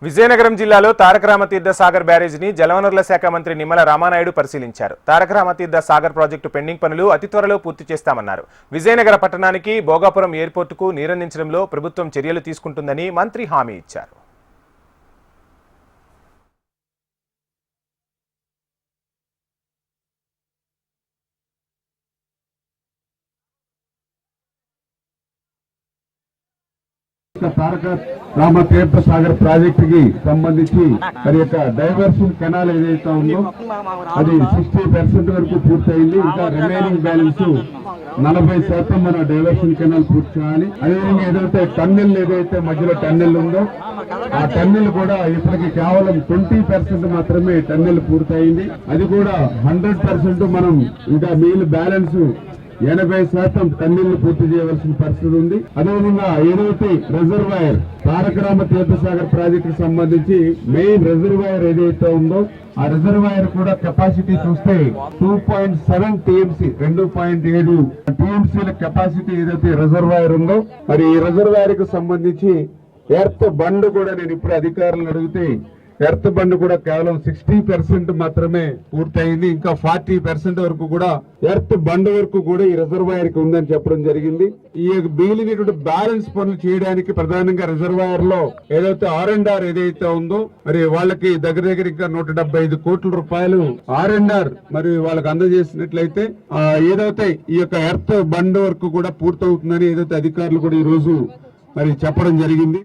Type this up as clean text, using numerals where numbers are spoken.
విజయనగరం జిల్లాలో తారక రామతీర్థ సాగర్ బ్యారేజీని జలవనరుల శాఖ మంత్రి నిమ్మల రామానాయుడు పరిశీలించారు. తారక రామతీర్థ సాగర్ ప్రాజెక్టు పెండింగ్ పనులు అతి త్వరలో పూర్తి చేస్తామన్నారు. విజయనగర పట్టణానికి భోగాపురం ఎయిర్పోర్టుకు నీరందించడంలో ప్రభుత్వం చర్యలు తీసుకుంటుందని మంత్రి హామీ ఇచ్చారు. తారక రామతీర్థ సాగర్ ప్రాజెక్ట్ కి సంబంధించి మరి యొక్క డైవర్షన్ కెనాల్ ఏదైతే ఉందో అది 60% వరకు పూర్తయింది. ఇంకా రిమైనింగ్ బ్యాలెన్స్ 40% మన డైవర్షన్ కెనాల్ పూర్తి చేయాలి. అదేవిధంగా ఏదైతే టన్నెల్ ఏదైతే మధ్యలో టన్నెల్ ఉందో ఆ టన్నెల్ కూడా ఇప్పటికి కేవలం 20% మాత్రమే టన్నెల్ పూర్తయింది. అది కూడా 100% మనం ఇంకా మిగిలిన బ్యాలెన్స్ 80% టన్నెల్ని పూర్తి చేయవలసిన పరిస్థితి ఉంది. అదేవిధంగా ఏదైతే రిజర్వాయర్ తారక రామతీర్థ సాగర్ ప్రాజెక్టు సంబంధించి మెయిన్ రిజర్వాయర్ ఏదైతే ఉందో ఆ రిజర్వాయర్ కూడా కెపాసిటీ చూస్తే 2.7 టీఎంసీ 2.7 టీఎంసీల కెపాసిటీ ఏదైతే రిజర్వాయర్ ఉందో మరి ఈ రిజర్వాయర్ కు సంబంధించి ఎర్త్ బండ్ కూడా నేను ఇప్పుడు అధికారులను అడిగితే ఎర్త్ బండ్ కూడా కేవలం 60% మాత్రమే పూర్తయింది. ఇంకా 40% వరకు కూడా ఎర్త్ బండ్ వరకు కూడా ఈ రిజర్వాయర్ కి ఉందని చెప్పడం జరిగింది. ఈ మిగిలినటువంటి బ్యాలెన్స్ పనులు చేయడానికి ప్రధానంగా రిజర్వాయర్ లో ఏదైతే R&R ఏదైతే ఉందో మరి వాళ్ళకి దగ్గర ఇంకా 175 కోట్ల రూపాయలు R&R మరి వాళ్ళకి అందజేసినట్లయితే ఏదైతే ఈ యొక్క ఎర్త్ బండ్ వరకు కూడా పూర్తవుతుందని ఏదైతే అధికారులు కూడా ఈ రోజు మరి చెప్పడం జరిగింది.